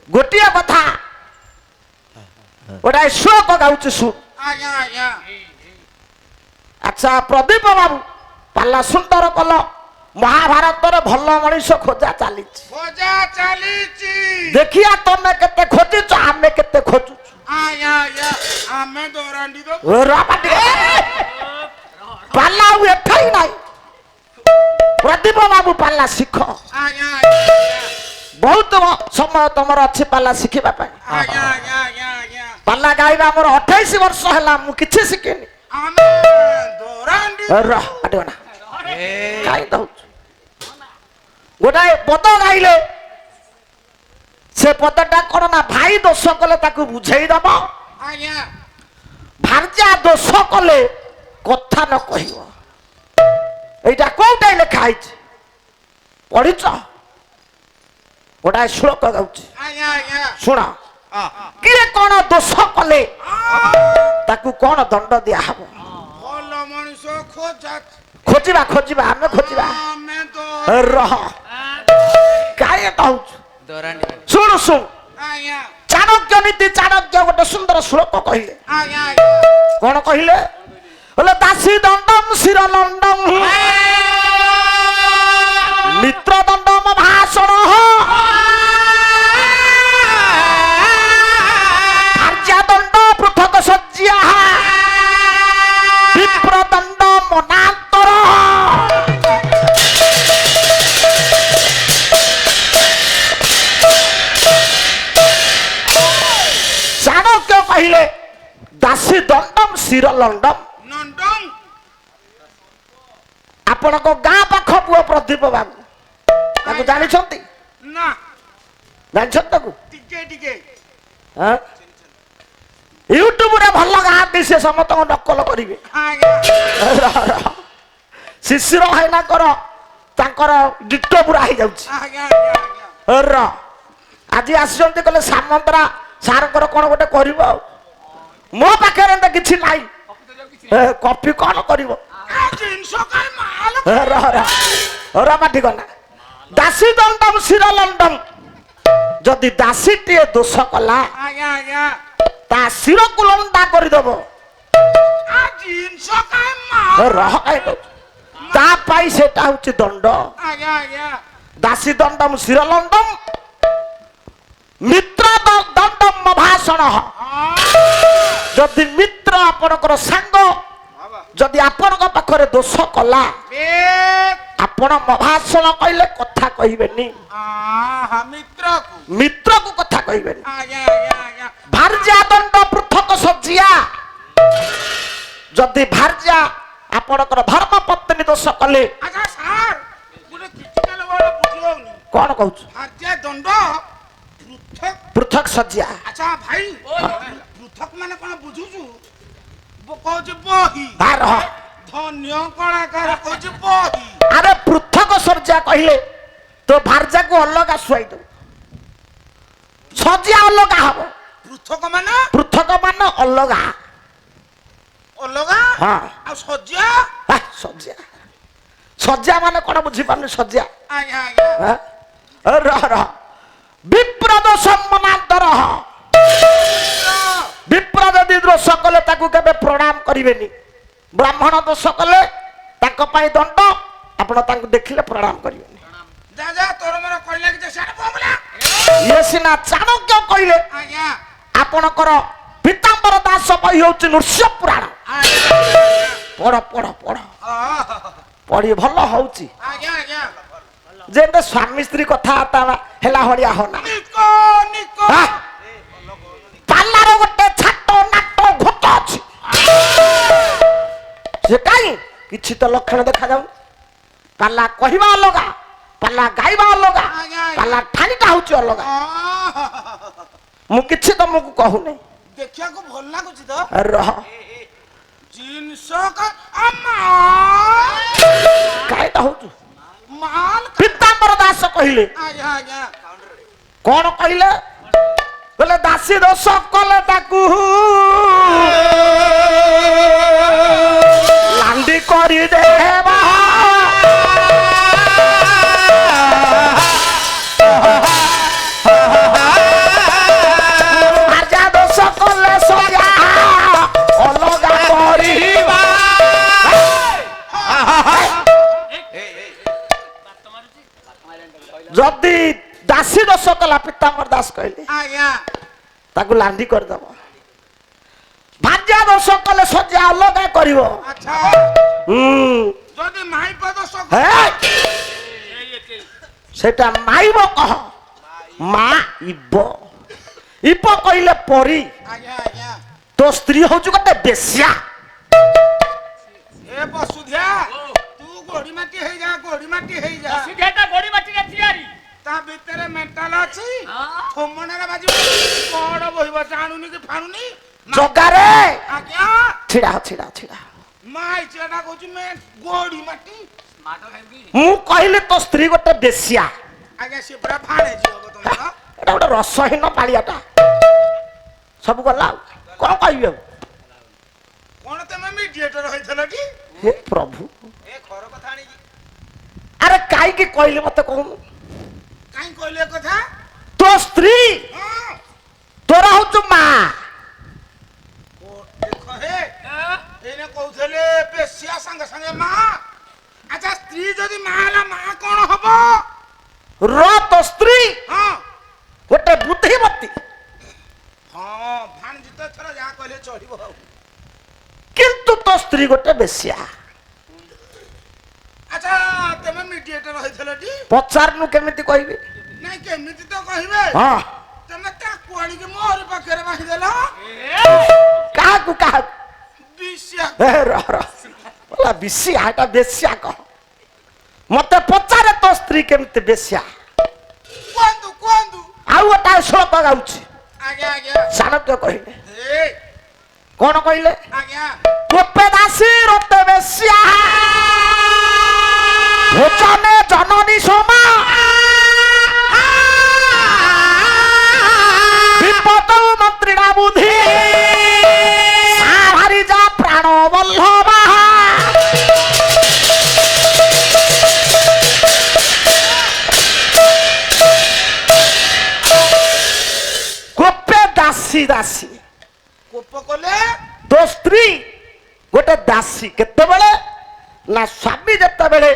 गोटे कथा गोटाए श्लोक गाउछ सुन। आज्ञा आज्ञा अच्छा प्रदीप बाबू पाला सुंदर कल महाभारत भल मनीष खोजा चली खोजा चलीची देखिया तमे केते खोजिछ आमे केते खोजुछ आज्ञा आज्ञा आमे दोरांडी दो पाला एठाई नाही प्रदीप बाबू पाला शिख आज्ञा आज्ञा बहुत समय तुमर अच्छी पाला शिखिबा पाई आज्ञा आज्ञा आज्ञा आज्ञा पाला गाइबा मोर 28 वर्ष हला मु किछि शिखेनी आमे दोरांडी रह आडना गाई दउ गोटाए पद गाइले से पदटा कोन ना भाई दोष कले ताकू बुझेई दब आज्ञा भार्या दोष कले कथा न कहियो एटा कोउटाई लिखा आइछ पढिछ गोटाए श्लोक गाउछ आज्ञा आज्ञा सुन किए कोन दोष कले ताकू कोन दंड दिया हबो भल मनुष्य खोजा खोजिबा खोजिबा आमे खोजिबा आमे दो रह काय कहउछ दोरांडी सुन सुन आज्ञा चाणक्य नीति चाणक्य गोटे सुंदर श्लोक कहिले आज्ञा आज्ञा कोन कहिले बोले दासी दंडम शिरलंडम मित्र दंडम भाषण भार्या दंड पृथक सज्जिया विप्र दंड मनांतर चाणक्य कहिले दासी दंडम शिरलंडम नंदम आपण को गाँ पाख पुओ प्रदीप बाबू ताको जानि छंती ना जानि छत ताको टिके टिके हां यूट्यूब रे भल गाती से समत नकल करिवे आज्ञा शिशिर हैना कर तांकर डिटो पूरा हो जाउछ आज्ञा आज्ञा र आज आसजंती कहले सामंतरा सारकर कोन गोटे करिवो मो पाखे त किछि नाही कॉपी कोन करिवो जिनसो काय माल र माटी गना दासी दंडम शिरलंडम जदि दासी टे दोष कला आज्ञा आज्ञा ता शिर को लंडा करि दबो जिनसो काय माल रह काय ता पाई सेटा होची दंड आज्ञा आज्ञा दासी दंडम शिरलंडम मित्र दंडम भाषण जदि मित्र आपनकर सांग जदि आपनक पाखरे दोष कला आपण भाषण कहले कथा कहिबेनी मित्र को कथा कहिबेनी भार्या दंड पृथक सज्जिया जदि भार्या आपनकर धर्म पत्नी दोष कले कौन कहूछ दंड पृथक सज्जिया अच्छा भाई पृथक माने कोन बुझुछु कहूछ बही बार धन्य कलाकार कहूछ बही अरे पृथक सज्जिया कहले तो भार्या को अलग सुई दो सज्जिया अलग हबो पृथक माने अलग अलग हां आ सज्जा सज्जिया सज्जिया माने कोन बुझी पानी सज्जिया आज्ञा आज्ञा हां रह विप्रद सम्मानांतर विप्र यदि दोष कले ताकू केबे प्रणाम करिवेनी ब्राह्मण दोष कले ताको पाई दंड आपण ताकू देखिले प्रणाम करिवेनी जा जा तोर मोर कहले कि साडे बोमला ये सिना चाणक्य कहले आज्ञा आपणकर पीतांबर दास बही होची नृसिंह पुराण पढ़ पढ़ पढ़ पढ़ी भल होची आज्ञा आज्ञा जेंते स्वामी स्त्री कथा आता हेला हड़िया होना निको निको पालार गोटे छाट नाट घोट अछि से काई किछि तो लक्षण देखा जाउ पाला कहिबा अलगा पाला गाइबा अलगा पाला ठाणीटा होची अलगा मु किछि तो मु कहू नै देखिया को भल लागुछि तो रह जिनस का अम्मा काईटा होचु माल पीतांबर दास कहिले आज्ञा आज्ञा कौन कहले बोले दासी दोष कले ताकू लांडी करी देबा ପିତାମ୍ବର ଦାସ କହିଲେ ଆଜ୍ଞା ତାକୁ ଲାଣ୍ଡି କରିଦବ ଭାଜ୍ୟା ଦୋଷ କଲେ ସଜା ଅଲଗା କରିବ ଆଚ୍ଛା ଯଦି ମାଇପ ଦୋଷ ହେ ସେଟା ମାଇବ କହ ମା ଇବ ଇବ କହିଲେ ପରି ଆଜ୍ଞା ଆଜ୍ଞା ତୋ ସ୍ତ୍ରୀ ହଉଛି ଗୋଟେ ବେଶ୍ୟା ଏ ବସୁଧିଆ ତୁ ଗୋଡି ମାଟି ହେଇଯା ଗୋଡି ମାଟି ହେଇଯା ସୁଧିଆଟା ଗୋଡି ମାଟିରେ ତିଆରି ତା ଭିତରେ ମେଣ୍ଟାଲ ଅଛି ଥୋମଣରେ ବାଜିବ କଣ ବହିବ ଜାଣୁନି କି ଫାଣୁନି ଜଗାରେ ଆଜ୍ଞା ଛିଡା ହ, ଛିଡା ହ, ଛିଡା ହ। ମାଇ ଚିଆଟା କହୁଛି ମେ ଗୋଡି ମାଟି ମାଟ ଖାଇବି ମୁଁ କହିଲି ତୋ ସ୍ତ୍ରୀ ଗୋଟେ ବେଶ୍ୟା ଆଜ୍ଞା ସେ ପୁରା ଫାଣେ ଯିବ ତମର ଏଟା ଗୋଟେ ରସହୀନ ପାଳିଆଟା ସବୁ ଗଲା ଆଉ କଣ କହିବି ଆଉ କଣ ତମେ ମିଡିଏଟର ହେଇଥିଲ କି ହେ ପ୍ରଭୁ ଏ ଘର କଥା ଆଣିକି ଆରେ କାହିଁକି କହିଲି ମତେ କହୁନୁ କାଇଁ କହିଲେ ଏ କଥା ତୋ ସ୍ତ୍ରୀ ହଁ ତୋର ହଉଛୁ ମା ଓ ଦେଖ ହେ ଏଇନେ କହୁଥିଲେ ବେଶିଆ ସାଙ୍ଗେ ସାଙ୍ଗେ ମା ଆଚ୍ଛା ସ୍ତ୍ରୀ ଯଦି ମା ହେଲା ମା କଣ ହବ ର ତୋ ସ୍ତ୍ରୀ ହଁ ଗୋଟେ ବୁଦ୍ଧିମତୀ ହଁ ଭାଣିଜି ତ ଏଥର ଯାହା କହିଲେ ଚଳିବ ଆଉ କିନ୍ତୁ ତୋ ସ୍ତ୍ରୀ ଗୋଟେ ବେଶ୍ୟା ଆଚ୍ଛା ତମେ ମିଡିଏଟର ହେଇଥିଲ ଟି ପଚାରୁନୁ କେମିତି କହିବି ନାଇଁ କେମିତି ତ କହିବେ ହଁ ତମେ ତାକୁ ଆଣିକି ମୋରି ପାଖରେ ବାହିଦେଲ କାହାକୁ କାହାକୁ ବିଶିଆ ଏ ର ବିଶିଆ ଏଟା ବେଶ୍ୟା କହ ମତେ ପଚାରେ ତୋ ସ୍ତ୍ରୀ କେମିତି ବେଶ୍ୟା କୁହନ୍ତୁ କୁହନ୍ତୁ ଆଉ ଗୋଟା ଶ୍ଲୋକ ଗାଉଛି ଆଜ୍ଞା ଆଜ୍ଞା ଚାଣକ୍ୟ କହିଲେ ଏ କଣ କହିଲେ ଆଜ୍ଞା କୋପେ ଦାସୀ ରତେ ବେଶ୍ୟା ଭୋଜନେ ଜନନୀ ସମା ବିପଦ ମନ୍ତ୍ରୀଣା ବୁଦ୍ଧି ସାଭାରି ଯା ପ୍ରାଣ ବଲ୍ଲଭା କୋପେ ଦାସୀ ଦାସୀ କୋପ କଲେ ତୋ ସ୍ତ୍ରୀ ଗୋଟେ ଦାସୀ କେତେବେଳେ ନା ସ୍ୱାମୀ ଯେତେବେଳେ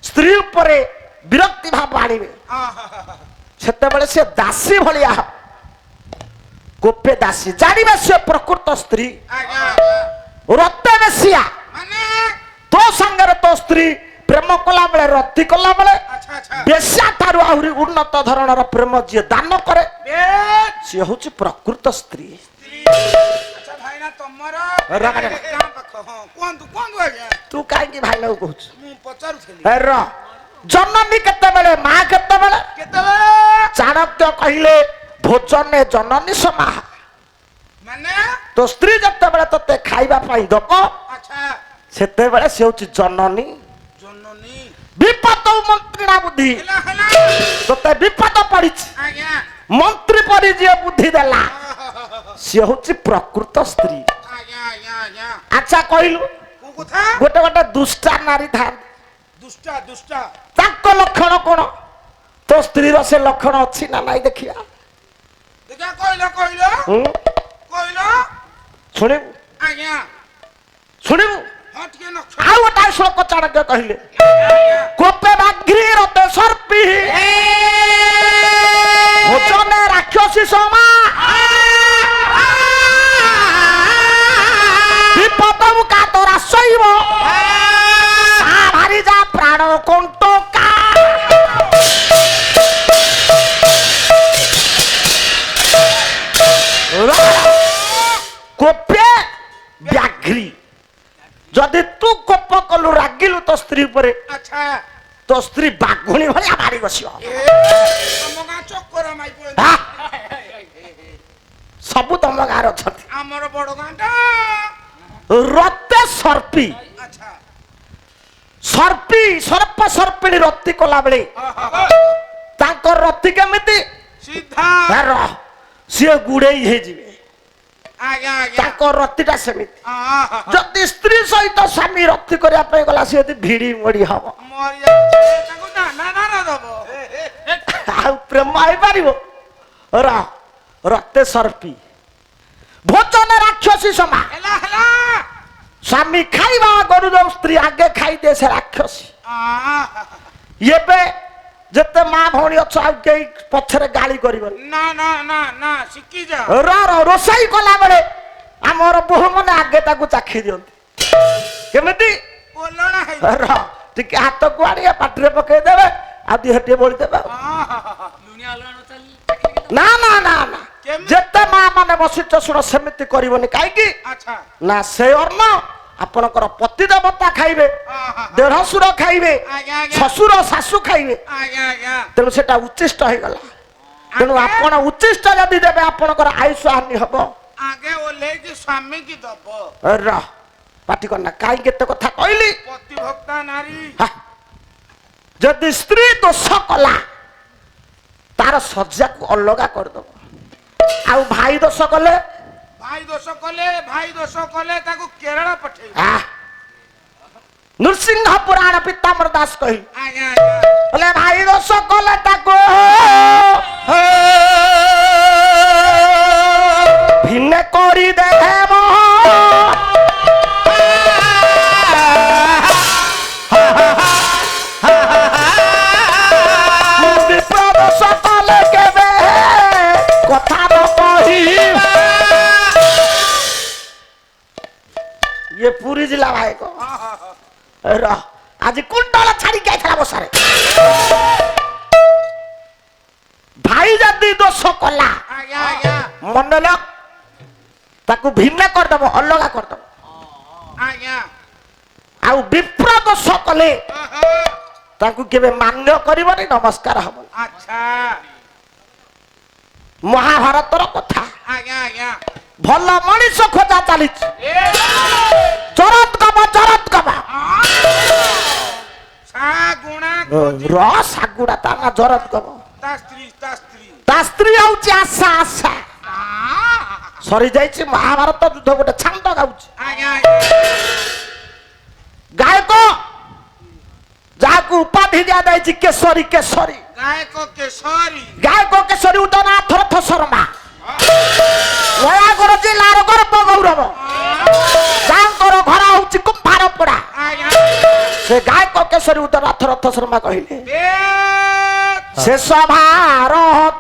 ସ୍ତ୍ରୀ ଉପରେ ବିରକ୍ତି ଭାବ ଆଣିବେ ସେତେବେଳେ ସେ ଦାସୀ ଭଳିଆ ହବ କୋପେ ଦାସୀ ଜାଣିବେ ସେ ପ୍ରକୃତ ସ୍ତ୍ରୀ ଆଜ୍ଞା ରତେ ବେଶିଆ ମାନେ ତୋ ସାଙ୍ଗରେ ତୋ ସ୍ତ୍ରୀ ପ୍ରେମ କଲା ବେଳେ ରତି କଲା ବେଳେ ଆଚ୍ଛା ଆଚ୍ଛା ବେଶ୍ୟା ଠାରୁ ଆହୁରି ଉନ୍ନତ ଧରଣର ପ୍ରେମ ଯିଏ ଦାନ କରେ ବେଶ ସିଏ ହଉଛି ପ୍ରକୃତ ସ୍ତ୍ରୀ ଆଚ୍ଛା ଭାଇନା ତମର ରାଗା ରାଗା। ଗାଁ ପାଖ ହଁ କୁହନ୍ତୁ କୁହନ୍ତୁ ଆଜ୍ଞା ତୁ କାହିଁକି ଭାଇନାକୁ କହୁଛୁ ମୁଁ ପଚାରୁଥିଲି ଏ ର ଜନନୀ କେତେବେଳେ ମା କେତେବେଳେ କେତେବେଳେ ଚାଣକ୍ୟ କହିଲେ ଭୋଜନେ ଜନନୀ ସମାହ ମାନେ ତୋ ସ୍ତ୍ରୀ ଯେତେବେଳେ ତତେ ଖାଇବା ପାଇଁ ଦବ ଆଚ୍ଛା ସେତେବେଳେ ସେ ହଉଛି ଜନନୀ ଜନନୀ ବିପଦ ମନ୍ତ୍ରୀଣା ବୁଦ୍ଧି ହେଲା ହେଲା ତତେ ବିପଦ ପଡିଛି ଆଜ୍ଞା ମନ୍ତ୍ରୀ ପରି ଯିଏ ବୁଦ୍ଧି ଦେଲା ସିଏ ହଉଛି ପ୍ରକୃତ ସ୍ତ୍ରୀ ଆଜ୍ଞା ଆଜ୍ଞା ଆଜ୍ଞା ଆଚ୍ଛା କହିଲୁ କୋଉ କଥା ଗୋଟେ ଗୋଟେ ଦୁଷ୍ଟା ନାରୀ ଥାନ୍ତି ଦୁଷ୍ଟା ଦୁଷ୍ଟା ତାଙ୍କ ଲକ୍ଷଣ କଣ ତୋ ସ୍ତ୍ରୀର ସେ ଲକ୍ଷଣ ଅଛି ନା ନାଇଁ ଦେଖିବା ଦେଖିଆ କହିଲ କହିଲ ହୁଁ? କହିଲ ଶୁଣିବୁ ଆଜ୍ଞା ଶୁଣିବୁ ହଁ ଟିକେ ନକ୍ଷ ଆଉ ଗୋଟେ ଶ୍ଲୋକ ଚାଣକ୍ୟ କହିଲେ କୋପେ ବାଘ୍ରୀ ରତେ ସର୍ପି ଭୋଜନେ ରାକ୍ଷସୀ ସମା ବିପଦ କାତରା ଶୈବ ଭାରି ଯା ପ୍ରାଣ କଣ୍ଟକା କୋପେ ବ୍ୟାଘ୍ରୀ ଯଦି ତୁ କୋପ କଲୁ ରାଗିଲୁ ତୋ ସ୍ତ୍ରୀ ଉପରେ ଆଚ୍ଛା ତୋ ସ୍ତ୍ରୀ ବାଘୁଣୀ ଭଳିଆ ମାରି ବସିବ ତମ ଗାଁ ଚକର ମାଇ ପଳେଇ ହା? ସବୁ ତମ ଗାଁରେ ଅଛନ୍ତି ଆମର ବଡ ଗାଁ ଟା ରତେ ସର୍ପି ଆଚ୍ଛା ସର୍ପି ସର୍ପ ସର୍ପିଣୀ ରତି କଲା ବେଳେ ତାଙ୍କ ରତି କେମିତି ସିଧା ର ସିଏ ଗୁଡେଇ ହେଇଯିବେ ଆଜ୍ଞା ଆଜ୍ଞା ତାଙ୍କ ରତିଟା ସେମିତି ଆହା, ଯଦି ସ୍ତ୍ରୀ ସହିତ ସ୍ୱାମୀ ରତି କରିବା ପାଇଁ ଗଲା ସିଏ ଯଦି ଭିଡି ମୋଡି ହବ ମରି ଯାଉଛି ତାକୁ ଦାନା ଦାନା ଦବ ଆଉ ପ୍ରେମ ହେଇପାରିବ ର ରତେ ସର୍ପି ଭୋଜନ ରାକ୍ଷସୀ ସମା ହେଲା ହେଲା ସ୍ୱାମୀ ଖାଇବା ଆଗରୁ ଯୋଉ ସ୍ତ୍ରୀ ଆଗେ ଖାଇଦିଏ ସେ ରାକ୍ଷସୀ ଆହା, ଏବେ ଯେତେ ମା ଭଉଣୀ ଅଛ ଆଉ କେହି ପଛରେ ଗାଳି କରିବନି। ନା ନା ନା ନା ଶିଖି ଯା। ରୋଷେଇ କଲା ବେଳେ ଆମର ବୋହୂ ମାନେ ଆଗେ ତାକୁ ଚାଖି ଦିଅନ୍ତି। କେମିତି? ଓଲଣା ହେଇ ଟିକେ ହାତକୁ ଆଣିବେ ପାଟିରେ ପକେଇଦେବେ ଆଉ ଦିହ ଟିକେ ବୋଳିଦେବେ। ଲୁଣିଆ ଅଲଗା ନ ଚାଲି ନା ନା ନା ନା କେମିତି? ଯେତେ ମା ମାନେ ବସିଛ ଶୁଣ ସେମିତି କରିବନି। କାହିଁକି ଆଚ୍ଛା ନା ସେ ଅନ୍ନ ଆପଣଙ୍କର ପତି ଦେବତା ଖାଇବେ, ଦେଢଶୁର ଖାଇବେ, ଆଜ୍ଞା, ଆଜ୍ଞା। ଶ୍ୱଶୁର ଶାଶୁ ଖାଇବେ। ଆଜ୍ଞା ଆଜ୍ଞା ତେଣୁ ସେଟା ଉଚ୍ଚିଷ୍ଟ ହେଇଗଲା। ତେଣୁ ଆପଣ ଉଚ୍ଚିଷ୍ଟ ଯଦି ଦେବେ ଆପଣଙ୍କର ଆୟୁଷ ହାନି ହବ। ଆଗେ ଓହ୍ଲେଇକି ସ୍ୱାମୀ କି ଦବ। ରହ ପାଟି କରନା। କାହିଁକି ଏତେ କଥା କହିଲି? ପତିଭକ୍ତା ନାରୀ। ହା, ଯଦି ସ୍ତ୍ରୀ ଦୋଷ କଲା ତାର ସଜ୍ଜାକୁ ଅଲଗା କରିଦବ। ଆଉ ଭାଇ ଦୋଷ କଲେ ଭାଇ ଦୋଷ କଲେ ତାକୁ କେରଳ ପଠେଇବ। ନୃସିଂହ ପୁରାଣ ପିତାମ୍ବର ଦାସ କହିଲେ ଆଜ୍ଞା ଆଜ୍ଞା ବୋଲେ ଭାଇ ଦୋଷ କଲେ ତାକୁ ଭିନ୍ନ କରିଦେବ। ବିପ୍ରଦୋଷ କଲେ କେବେ କଥା ନ କହିବା। ଇଏ ପୁରୀ ଜିଲ୍ଲା ଭାଇ କ ରହ ଆଜି କୁଣ୍ଡଳ ଛାଡିକି ଯାଇଥିଲା ବସାରେ। ଭାଇ ଯଦି ଦୋଷ କଲା ଆଜ୍ଞା ଆଜ୍ଞା ମନେ ଲ ତାକୁ ଭିନ୍ନ କରିଦବ, ଅଲଗା କରିଦବ। ଆଜ୍ଞା ଆଉ ବିପ୍ର ଦୋଷ କଲେ ତାଙ୍କୁ କେବେ ମାନ୍ୟ କରିବନି, ନମସ୍କାର ହବନି। ଆଚ୍ଛା ମହାଭାରତର କଥା। ଆଜ୍ଞା ଆଜ୍ଞା ଭଲ ମଣିଷ ଖୋଜା ଚାଲିଛି। ଏ ଜରତ୍କମ ଶାଗୁଣା ର ଶାଗୁଡା ତା ନା ଜରତ୍କମ। ତା ସ୍ତ୍ରୀ ତା ସ୍ତ୍ରୀ ହଉଛି ଆଶା। ଆଶା ସରିଯାଇଛି ମହାଭାରତ ଯୁଦ୍ଧ। ଗୋଟେ ଛାନ୍ଦ ଗାଉଛି ଆଜ୍ଞା ଆଜ୍ଞା ଗାୟକ ଯାହାକୁ ଉପାଧି ଦିଆଯାଇଛି କେଶରୀ। କେଶରୀ ଗାୟକ କେଶରୀ ଗାୟକ କେଶରୀ ଉଦୟନାଥ ରଥ ଶର୍ମା ନୟାଗଡ଼ ଜିଲ୍ଲାର ଗର୍ବ ଗୌରବ, ଯାହାଙ୍କର ଘର ହଉଛି କୁମ୍ଭାରପଡା। ଆଜ୍ଞା ସେ ଗାୟକ କେଶରୀ ଉଦୟନାଥ ରଥ ଶର୍ମା କହିଲେ ଏ ଶେଷ ଭାରତ